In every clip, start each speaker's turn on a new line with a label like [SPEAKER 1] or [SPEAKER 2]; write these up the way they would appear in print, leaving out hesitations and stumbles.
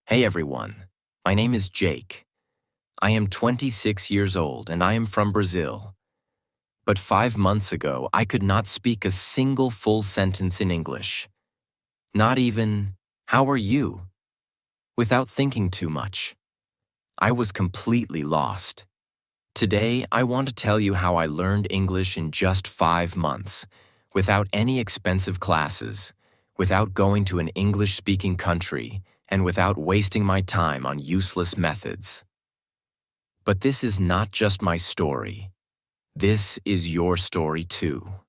[SPEAKER 1] Hey everyone, my name is Jake. I am 26 years old and I am from Brazil. But 5 months ago, I could not speak a single full sentence in English. Not even, "How are you?" without thinking too much. I was completely lost. Today, I want to tell you how I learned English in just 5 months, without any expensive classes, without going to an English-speaking country, and without wasting my time on useless methods. But this is not just my story. This is your story too.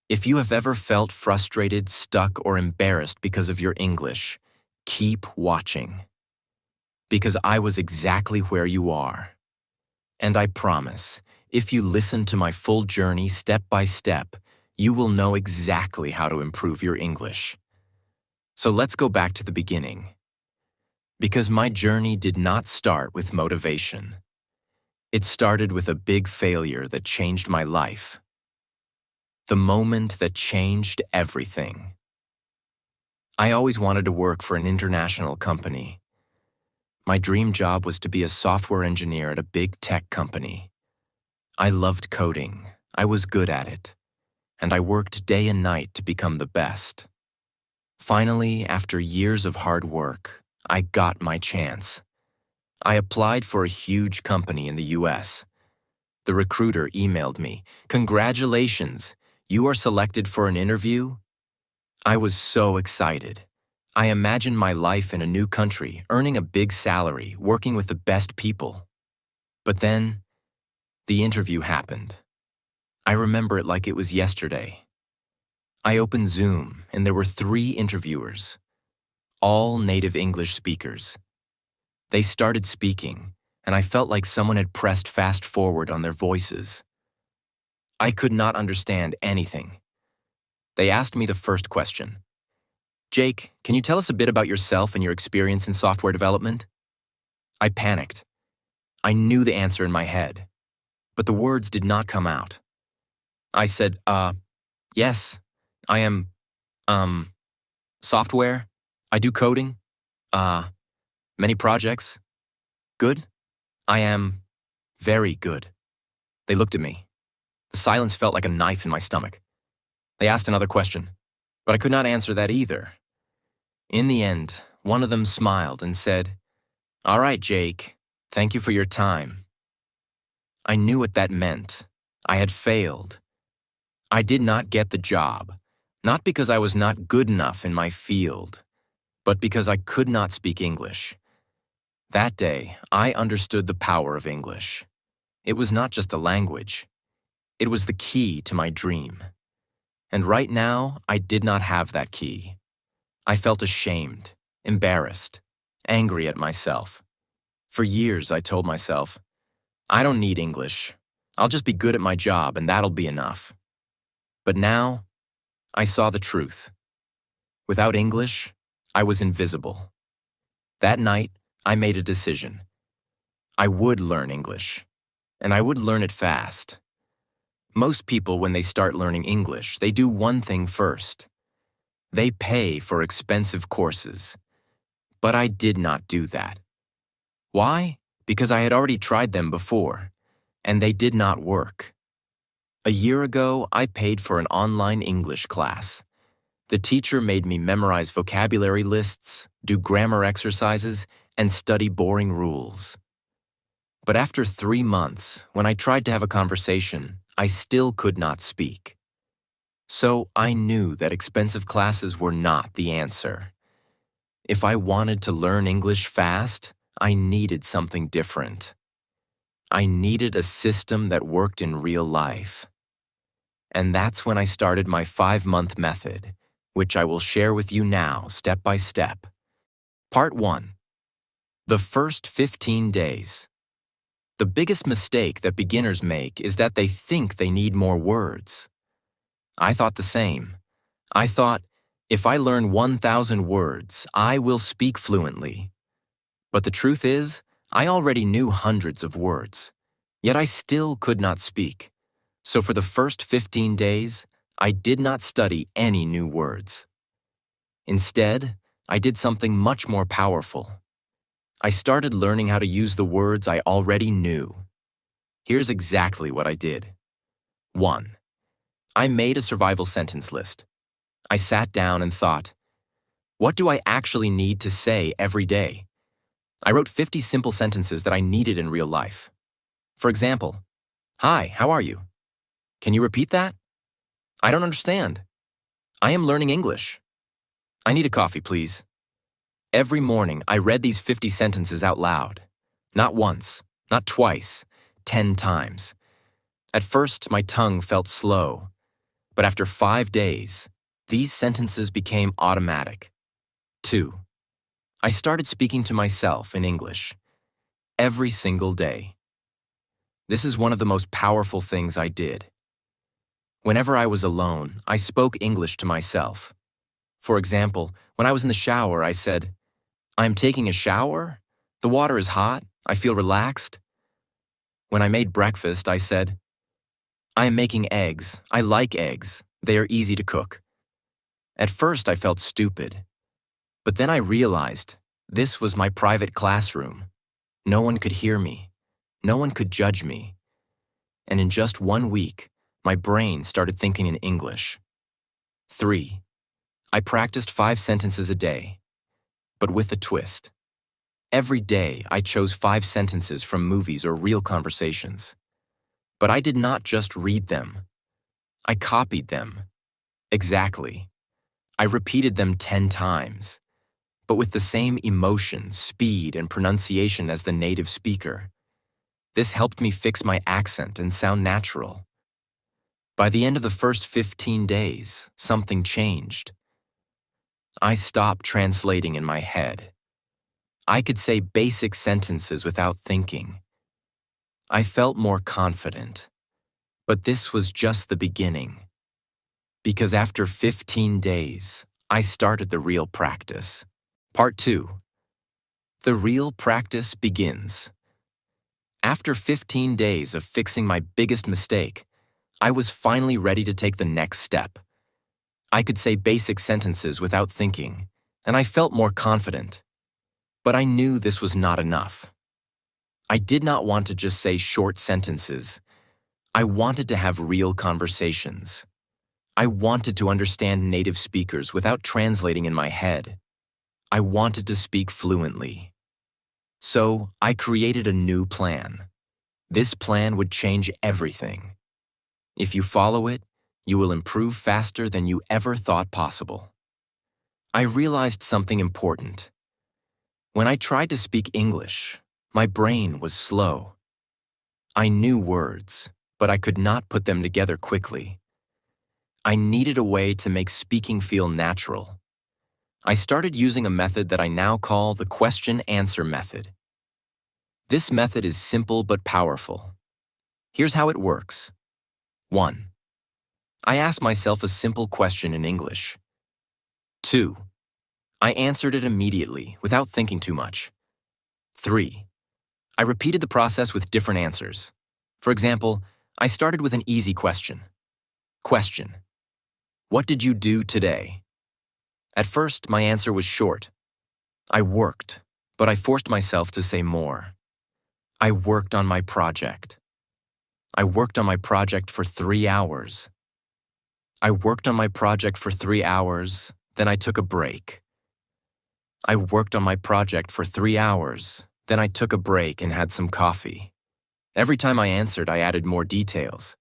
[SPEAKER 1] If you have ever felt frustrated, stuck, or embarrassed because of your English, keep watching. Because I was exactly where you are. And I promise, if you listen to my full journey step by step, you will know exactly how to improve your English. So let's go back to the beginning. Because my journey did not start with motivation. It started with a big failure that changed my life. The moment that changed everything. I always wanted to work for an international company. My dream job was to be a software engineer at a big tech company. I loved coding, I was good at it, and I worked day and night to become the best. Finally, after years of hard work, I got my chance. I applied for a huge company in the US. The recruiter emailed me, "Congratulations, you are selected for an interview?" I was so excited. I imagined my life in a new country, earning a big salary, working with the best people. But then, the interview happened. I remember it like it was yesterday. I opened Zoom, and there were 3 interviewers, all native English speakers. They started speaking, and I felt like someone had pressed fast forward on their voices. I could not understand anything. They asked me the first question. "Jake, can you tell us a bit about yourself and your experience in software development?" I panicked. I knew the answer in my head, but the words did not come out. I said, yes, I am, software. I do coding. Many projects. Good. I am very good." They looked at me. The silence felt like a knife in my stomach. They asked another question, but I could not answer that either. In the end, one of them smiled and said, "All right, Jake, thank you for your time." I knew what that meant. I had failed. I did not get the job, not because I was not good enough in my field, but because I could not speak English. That day, I understood the power of English. It was not just a language. It was the key to my dream. And right now, I did not have that key. I felt ashamed, embarrassed, angry at myself. For years, I told myself, "I don't need English. I'll just be good at my job and that'll be enough." But now, I saw the truth. Without English, I was invisible. That night, I made a decision. I would learn English, and I would learn it fast. Most people, when they start learning English, they do one thing first. They pay for expensive courses. But I did not do that. Why? Because I had already tried them before, and they did not work. A year ago, I paid for an online English class. The teacher made me memorize vocabulary lists, do grammar exercises, and study boring rules. But after 3 months, when I tried to have a conversation, I still could not speak. So I knew that expensive classes were not the answer. If I wanted to learn English fast, I needed something different. I needed a system that worked in real life. And that's when I started my 5-month method, which I will share with you now, step by step. Part 1. The first 15 days. The biggest mistake that beginners make is that they think they need more words. I thought the same. I thought, if I learn 1,000 words, I will speak fluently. But the truth is, I already knew hundreds of words, yet I still could not speak. So for the first 15 days, I did not study any new words. Instead, I did something much more powerful. I started learning how to use the words I already knew. Here's exactly what I did. 1. I made a survival sentence list. I sat down and thought, what do I actually need to say every day? I wrote 50 simple sentences that I needed in real life. For example, hi, how are you? Can you repeat that? I don't understand. I am learning English. I need a coffee, please. Every morning, I read these 50 sentences out loud. Not once, not twice, 10 times. At first, my tongue felt slow, but after 5 days, these sentences became automatic. 2. I started speaking to myself in English every single day. This is one of the most powerful things I did. Whenever I was alone, I spoke English to myself. For example, when I was in the shower, I said, I am taking a shower. The water is hot. I feel relaxed. When I made breakfast, I said, I am making eggs. I like eggs. They are easy to cook. At first, I felt stupid. But then I realized this was my private classroom. No one could hear me. No one could judge me. And in just 1 week, my brain started thinking in English. 3. I practiced 5 sentences a day, but with a twist. Every day, I chose 5 sentences from movies or real conversations. But I did not just read them. I copied them. Exactly. I repeated them 10 times, but with the same emotion, speed, and pronunciation as the native speaker. This helped me fix my accent and sound natural. By the end of the first 15 days, something changed. I stopped translating in my head. I could say basic sentences without thinking. I felt more confident. But this was just the beginning. Because after 15 days, I started the real practice. Part 2. The real practice begins. After 15 days of fixing my biggest mistake, I was finally ready to take the next step. I could say basic sentences without thinking, and I felt more confident. But I knew this was not enough. I did not want to just say short sentences. I wanted to have real conversations. I wanted to understand native speakers without translating in my head. I wanted to speak fluently. So I created a new plan. This plan would change everything. If you follow it, you will improve faster than you ever thought possible. I realized something important. When I tried to speak English, my brain was slow. I knew words, but I could not put them together quickly. I needed a way to make speaking feel natural. I started using a method that I now call the question-answer method. This method is simple but powerful. Here's how it works. 1. I asked myself a simple question in English. 2. I answered it immediately, without thinking too much. 3. I repeated the process with different answers. For example, I started with an easy question. Question: what did you do today? At first, my answer was short. I worked, but I forced myself to say more. I worked on my project. I worked on my project for 3 hours. I worked on my project for 3 hours, then I took a break. I worked on my project for 3 hours, then I took a break and had some coffee. Every time I answered, I added more details.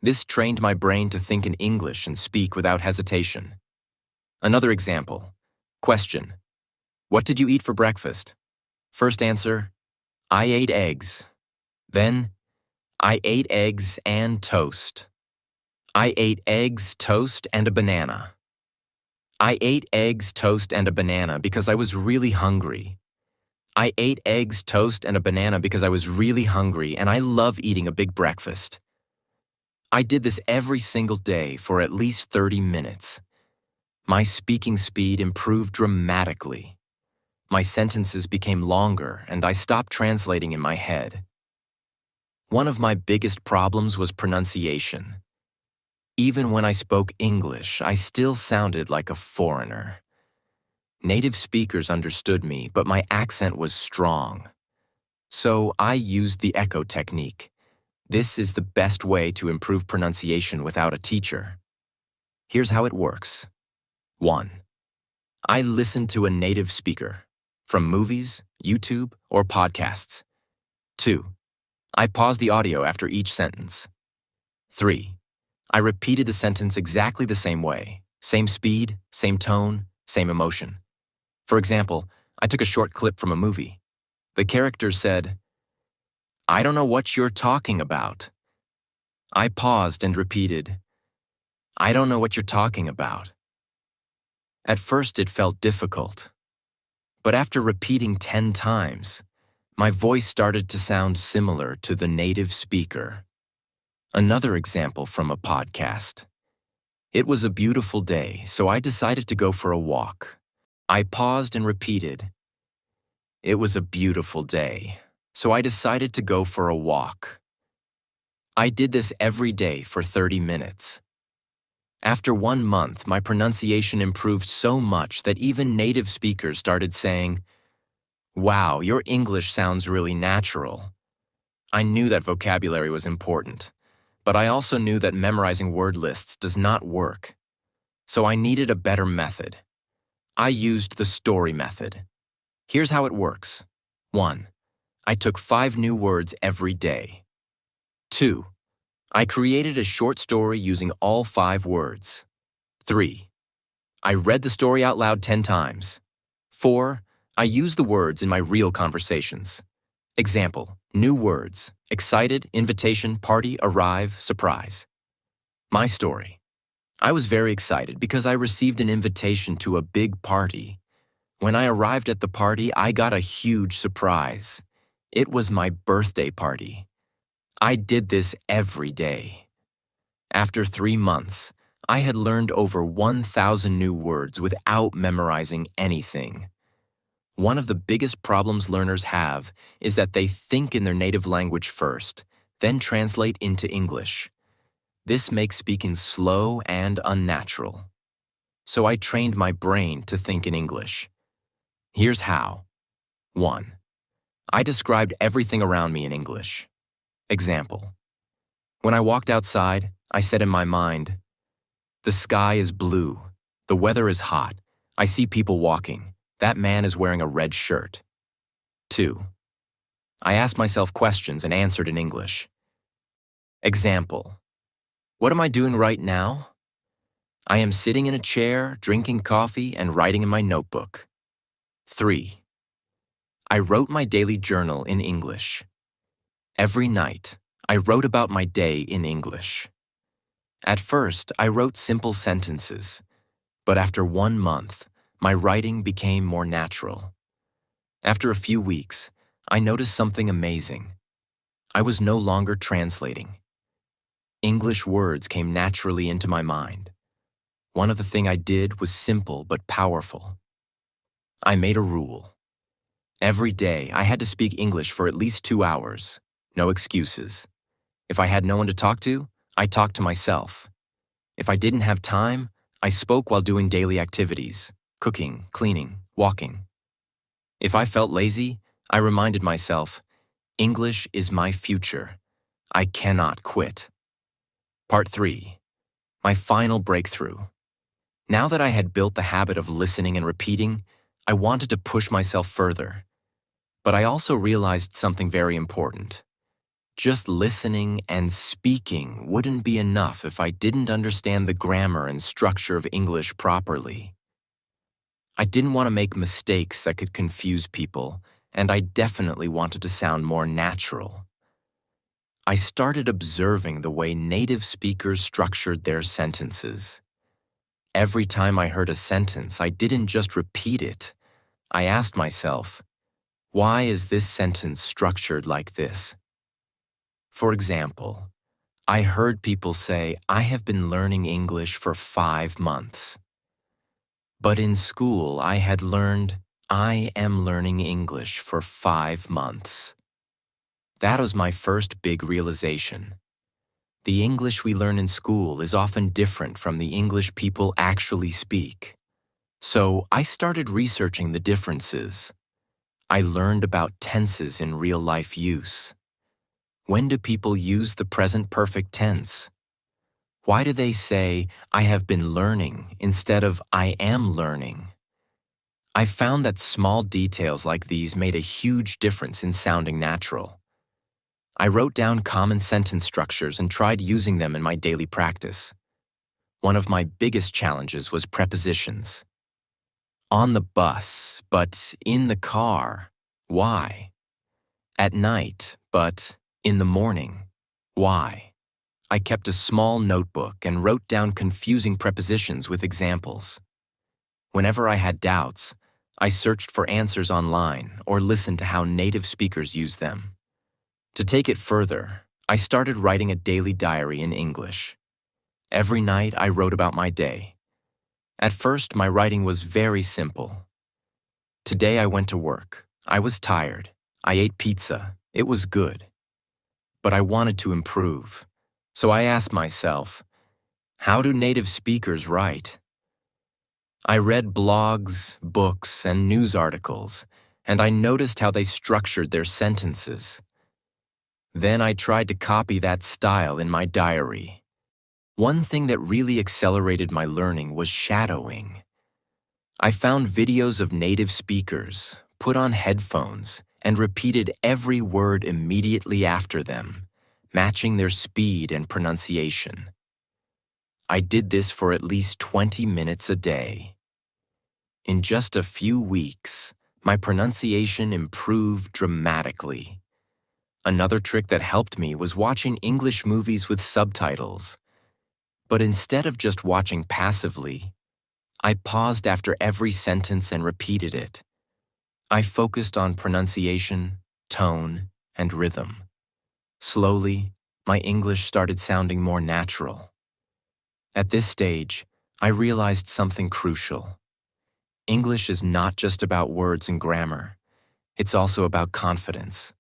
[SPEAKER 1] This trained my brain to think in English and speak without hesitation. Another example. Question: what did you eat for breakfast? First answer: I ate eggs. Then, I ate eggs and toast. I ate eggs, toast, and a banana. I ate eggs, toast, and a banana because I was really hungry. I ate eggs, toast, and a banana because I was really hungry, and I love eating a big breakfast. I did this every single day for at least 30 minutes. My speaking speed improved dramatically. My sentences became longer, and I stopped translating in my head. One of my biggest problems was pronunciation. Even when I spoke English, I still sounded like a foreigner. Native speakers understood me, but my accent was strong. So I used the echo technique. This is the best way to improve pronunciation without a teacher. Here's how it works. 1. I listen to a native speaker, from movies, YouTube, or podcasts. 2. I pause the audio after each sentence. 3. I repeated the sentence exactly the same way, same speed, same tone, same emotion. For example, I took a short clip from a movie. The character said, "I don't know what you're talking about." I paused and repeated, "I don't know what you're talking about." At first it felt difficult, but after repeating 10 times, my voice started to sound similar to the native speaker. Another example from a podcast. It was a beautiful day, so I decided to go for a walk. I paused and repeated, "It was a beautiful day, so I decided to go for a walk." I did this every day for 30 minutes. After 1 month, my pronunciation improved so much that even native speakers started saying, "Wow, your English sounds really natural." I knew that vocabulary was important, but I also knew that memorizing word lists does not work. So I needed a better method. I used the story method. Here's how it works. 1. I took 5 new words every day. 2. I created a short story using all 5 words. 3. I read the story out loud 10 times. 4. I used the words in my real conversations. Example, new words: excited, invitation, party, arrive, surprise. My story. I was very excited because I received an invitation to a big party. When I arrived at the party, I got a huge surprise. It was my birthday party. I did this every day. After 3 months, I had learned over 1,000 new words without memorizing anything. One of the biggest problems learners have is that they think in their native language first, then translate into English. This makes speaking slow and unnatural. So I trained my brain to think in English. Here's how. 1. I described everything around me in English. Example. When I walked outside, I said in my mind, "The sky is blue. The weather is hot. I see people walking. That man is wearing a red shirt." 2. I asked myself questions and answered in English. Example. What am I doing right now? I am sitting in a chair, drinking coffee, and writing in my notebook. 3. I wrote my daily journal in English. Every night, I wrote about my day in English. At first, I wrote simple sentences, but after 1 month, my writing became more natural. After a few weeks, I noticed something amazing. I was no longer translating. English words came naturally into my mind. One of the things I did was simple but powerful. I made a rule. Every day, I had to speak English for at least 2 hours. No excuses. If I had no one to talk to, I talked to myself. If I didn't have time, I spoke while doing daily activities, cooking, cleaning, walking. If I felt lazy, I reminded myself, English is my future. I cannot quit. Part 3. My final breakthrough. Now that I had built the habit of listening and repeating, I wanted to push myself further. But I also realized something very important. Just listening and speaking wouldn't be enough if I didn't understand the grammar and structure of English properly. I didn't want to make mistakes that could confuse people, and I definitely wanted to sound more natural. I started observing the way native speakers structured their sentences. Every time I heard a sentence, I didn't just repeat it. I asked myself, why is this sentence structured like this? For example, I heard people say, "I have been learning English for 5 months." But in school, I had learned, "I am learning English for 5 months." That was my first big realization. The English we learn in school is often different from the English people actually speak. So I started researching the differences. I learned about tenses in real-life use. When do people use the present perfect tense? Why do they say, I have been learning instead of I am learning? I found that small details like these made a huge difference in sounding natural. I wrote down common sentence structures and tried using them in my daily practice. One of my biggest challenges was prepositions. On the bus, but in the car. Why? At night, but in the morning. Why? I kept a small notebook and wrote down confusing prepositions with examples. Whenever I had doubts, I searched for answers online or listened to how native speakers use them. To take it further, I started writing a daily diary in English. Every night I wrote about my day. At first, my writing was very simple. Today I went to work. I was tired. I ate pizza. It was good. But I wanted to improve. So I asked myself, how do native speakers write? I read blogs, books, and news articles, and I noticed how they structured their sentences. Then I tried to copy that style in my diary. One thing that really accelerated my learning was shadowing. I found videos of native speakers, put on headphones, and repeated every word immediately after them, matching their speed and pronunciation. I did this for at least 20 minutes a day. In just a few weeks, my pronunciation improved dramatically. Another trick that helped me was watching English movies with subtitles. But instead of just watching passively, I paused after every sentence and repeated it. I focused on pronunciation, tone, and rhythm. Slowly, my English started sounding more natural. At this stage, I realized something crucial. English is not just about words and grammar. It's also about confidence.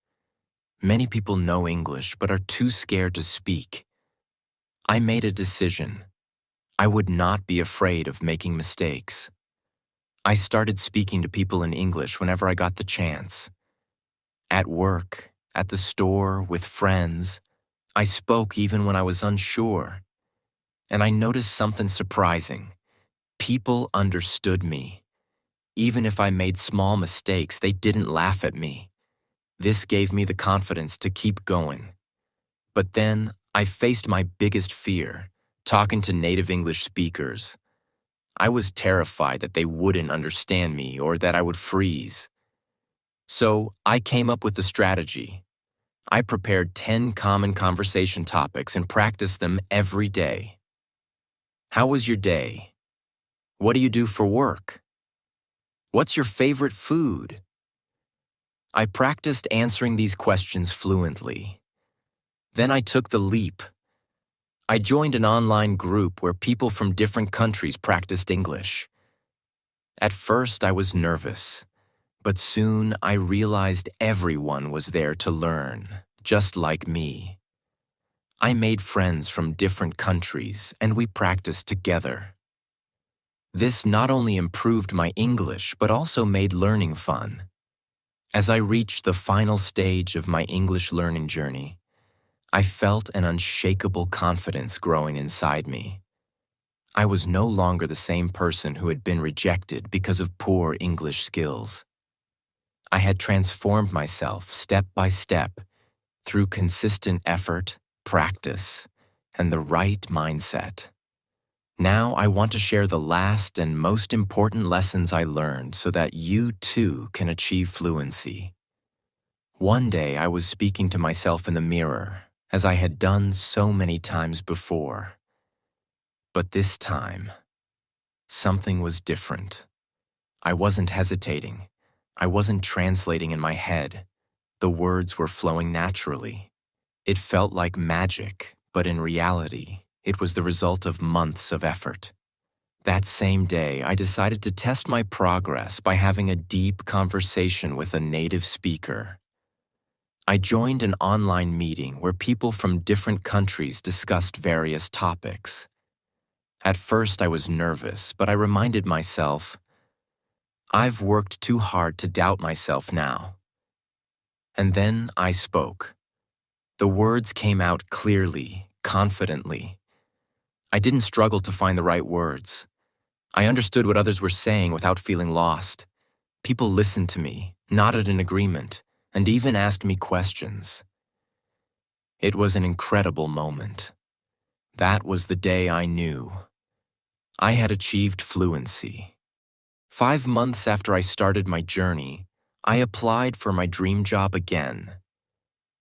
[SPEAKER 1] Many people know English but are too scared to speak. I made a decision. I would not be afraid of making mistakes. I started speaking to people in English whenever I got the chance. At work, at the store, with friends, I spoke even when I was unsure. And I noticed something surprising. People understood me. Even if I made small mistakes, they didn't laugh at me. This gave me the confidence to keep going. But then, I faced my biggest fear, talking to native English speakers. I was terrified that they wouldn't understand me or that I would freeze. So, I came up with a strategy. I prepared 10 common conversation topics and practiced them every day. How was your day? What do you do for work? What's your favorite food? I practiced answering these questions fluently. Then I took the leap. I joined an online group where people from different countries practiced English. At first, I was nervous, but soon I realized everyone was there to learn, just like me. I made friends from different countries, and we practiced together. This not only improved my English, but also made learning fun. As I reached the final stage of my English learning journey, I felt an unshakable confidence growing inside me. I was no longer the same person who had been rejected because of poor English skills. I had transformed myself step by step through consistent effort, practice, and the right mindset. Now I want to share the last and most important lessons I learned so that you too can achieve fluency. One day I was speaking to myself in the mirror, as I had done so many times before. But this time, something was different. I wasn't hesitating. I wasn't translating in my head. The words were flowing naturally. It felt like magic, but in reality, it was the result of months of effort. That same day, I decided to test my progress by having a deep conversation with a native speaker. I joined an online meeting where people from different countries discussed various topics. At first, I was nervous, but I reminded myself, I've worked too hard to doubt myself now. And then I spoke. The words came out clearly, confidently. I didn't struggle to find the right words. I understood what others were saying without feeling lost. People listened to me, nodded in agreement, and even asked me questions. It was an incredible moment. That was the day I knew I had achieved fluency. 5 months after I started my journey, I applied for my dream job again.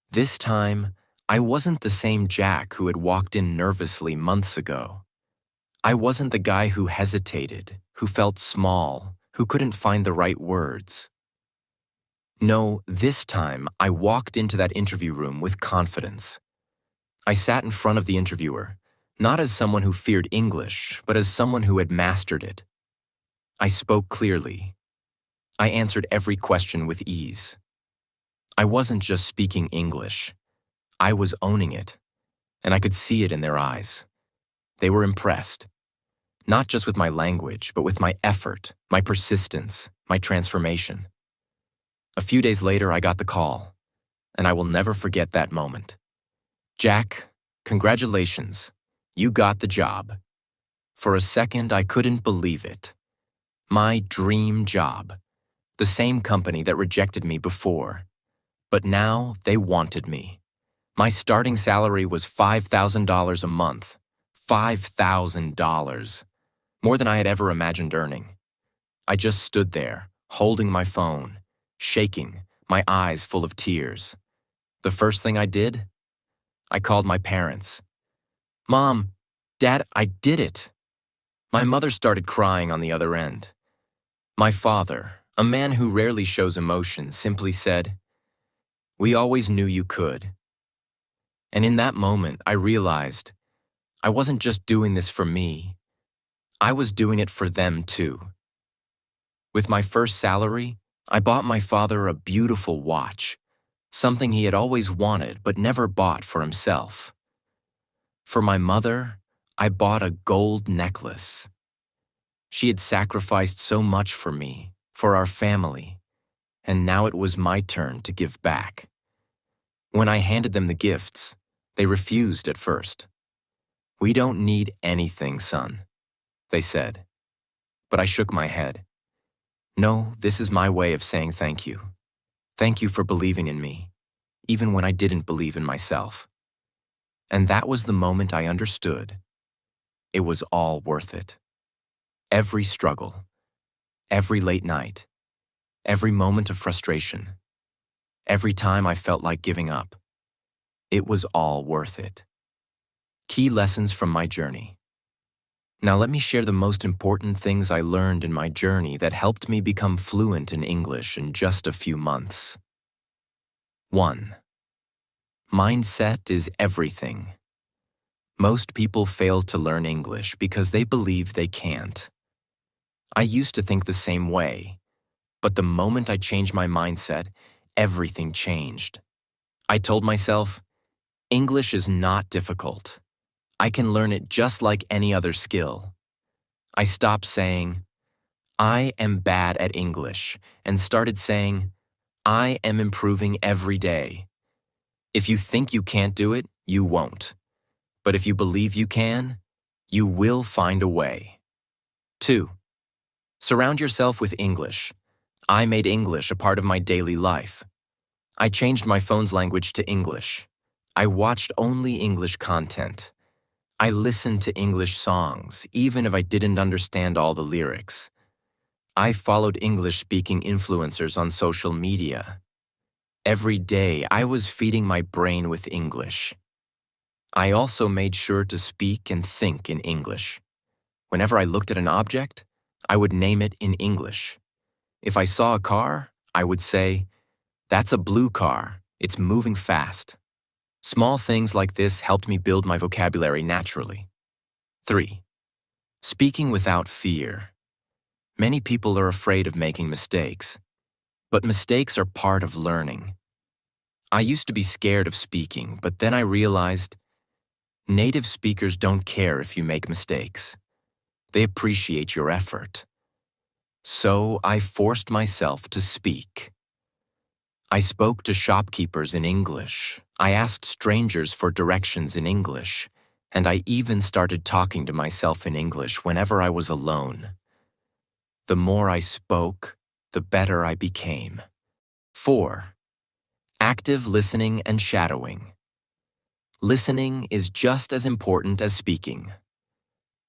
[SPEAKER 1] This time, I wasn't the same Jack who had walked in nervously months ago. I wasn't the guy who hesitated, who felt small, who couldn't find the right words. No, this time I walked into that interview room with confidence. I sat in front of the interviewer, not as someone who feared English, but as someone who had mastered it. I spoke clearly. I answered every question with ease. I wasn't just speaking English. I was owning it, and I could see it in their eyes. They were impressed, not just with my language, but with my effort, my persistence, my transformation. A few days later, I got the call, and I will never forget that moment. Jack, congratulations. You got the job. For a second, I couldn't believe it. My dream job. The same company that rejected me before. But now they wanted me. My starting salary was $5,000 a month. $5,000. More than I had ever imagined earning. I just stood there, holding my phone, shaking, my eyes full of tears. The first thing I did? I called my parents. Mom, Dad, I did it. My mother started crying on the other end. My father, a man who rarely shows emotion, simply said, "We always knew you could." And in that moment, I realized I wasn't just doing this for me. I was doing it for them too. With my first salary, I bought my father a beautiful watch, something he had always wanted but never bought for himself. For my mother, I bought a gold necklace. She had sacrificed so much for me, for our family, and now it was my turn to give back. When I handed them the gifts, they refused at first. "We don't need anything, son," they said. But I shook my head. "No, this is my way of saying thank you. Thank you for believing in me, even when I didn't believe in myself." And that was the moment I understood. It was all worth it. Every struggle, every late night, every moment of frustration, every time I felt like giving up. It was all worth it. Key lessons from my journey. Now let me share the most important things I learned in my journey that helped me become fluent in English in just a few months. 1. Mindset is everything. Most people fail to learn English because they believe they can't. I used to think the same way, but the moment I changed my mindset, everything changed. I told myself, English is not difficult. I can learn it just like any other skill. I stopped saying, "I am bad at English," and started saying, "I am improving every day." If you think you can't do it, you won't. But if you believe you can, you will find a way. 2. Surround yourself with English. I made English a part of my daily life. I changed my phone's language to English. I watched only English content. I listened to English songs, even if I didn't understand all the lyrics. I followed English-speaking influencers on social media. Every day, I was feeding my brain with English. I also made sure to speak and think in English. Whenever I looked at an object, I would name it in English. If I saw a car, I would say, "That's a blue car. It's moving fast." Small things like this helped me build my vocabulary naturally. 3. Speaking without fear. Many people are afraid of making mistakes, but mistakes are part of learning. I used to be scared of speaking, but then I realized native speakers don't care if you make mistakes. They appreciate your effort. So I forced myself to speak. I spoke to shopkeepers in English. I asked strangers for directions in English. And I even started talking to myself in English whenever I was alone. The more I spoke, the better I became. 4. Active listening and shadowing. Listening is just as important as speaking.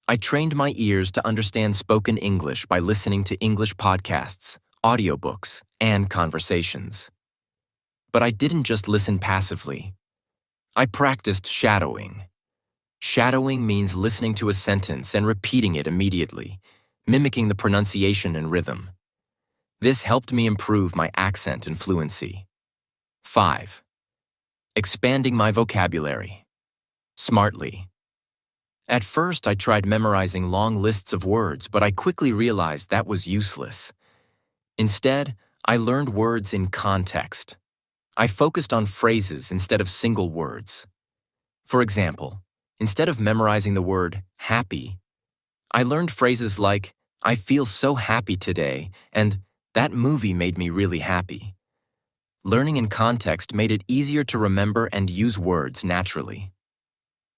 [SPEAKER 1] I trained my ears to understand spoken English by listening to English podcasts, audiobooks, and conversations. But I didn't just listen passively. I practiced shadowing. Shadowing means listening to a sentence and repeating it immediately, mimicking the pronunciation and rhythm. This helped me improve my accent and fluency. 5. Expanding my vocabulary. Smartly. At first, I tried memorizing long lists of words, but I quickly realized that was useless. Instead, I learned words in context. I focused on phrases instead of single words. For example, instead of memorizing the word happy, I learned phrases like, I feel so happy today, and that movie made me really happy. Learning in context made it easier to remember and use words naturally.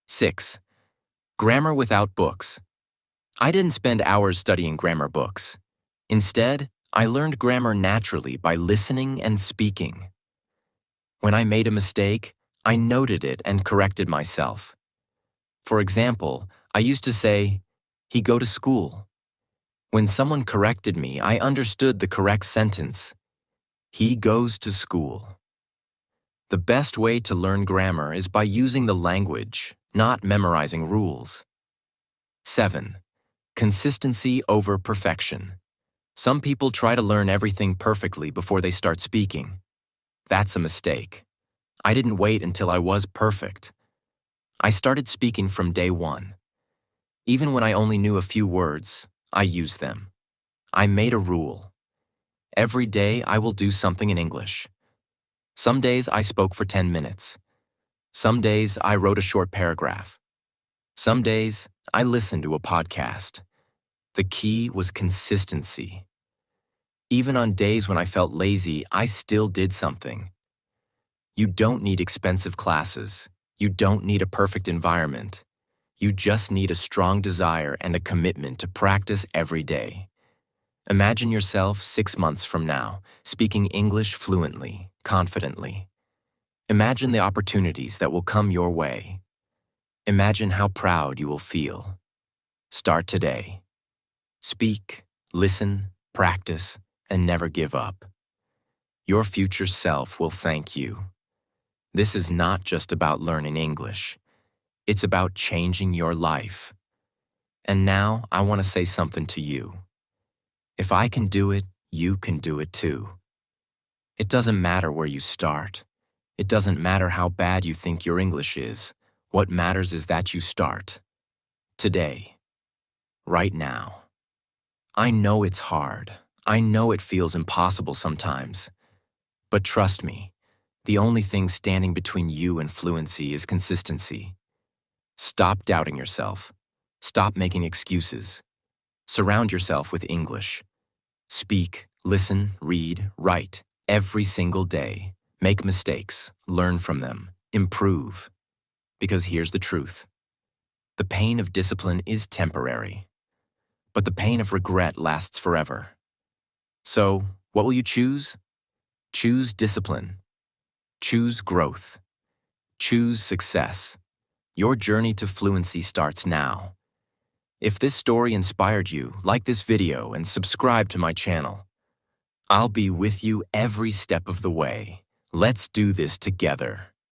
[SPEAKER 1] 6. Grammar without books. I didn't spend hours studying grammar books. Instead, I learned grammar naturally by listening and speaking. When I made a mistake, I noted it and corrected myself. For example, I used to say, he go to school. When someone corrected me, I understood the correct sentence. He goes to school. The best way to learn grammar is by using the language, not memorizing rules. 7. Consistency over perfection. Some people try to learn everything perfectly before they start speaking. That's a mistake. I didn't wait until I was perfect. I started speaking from day one. Even when I only knew a few words, I used them. I made a rule. Every day I will do something in English. Some days I spoke for 10 minutes. Some days I wrote a short paragraph. Some days I listened to a podcast. The key was consistency. Even on days when I felt lazy, I still did something. You don't need expensive classes. You don't need a perfect environment. You just need a strong desire and a commitment to practice every day. Imagine yourself 6 months from now, speaking English fluently, confidently. Imagine the opportunities that will come your way. Imagine how proud you will feel. Start today. Speak, listen, practice, and never give up. Your future self will thank you. This is not just about learning English. It's about changing your life. And now I want to say something to you. If I can do it, you can do it too. It doesn't matter where you start. It doesn't matter how bad you think your English is. What matters is that you start. Today. Right now. I know it's hard. I know it feels impossible sometimes. But trust me, the only thing standing between you and fluency is consistency. Stop doubting yourself. Stop making excuses. Surround yourself with English. Speak, listen, read, write, every single day. Make mistakes, learn from them, improve. Because here's the truth. The pain of discipline is temporary, but the pain of regret lasts forever. So, what will you choose? Choose discipline. Choose growth. Choose success. Your journey to fluency starts now. If this story inspired you, like this video and subscribe to my channel. I'll be with you every step of the way. Let's do this together.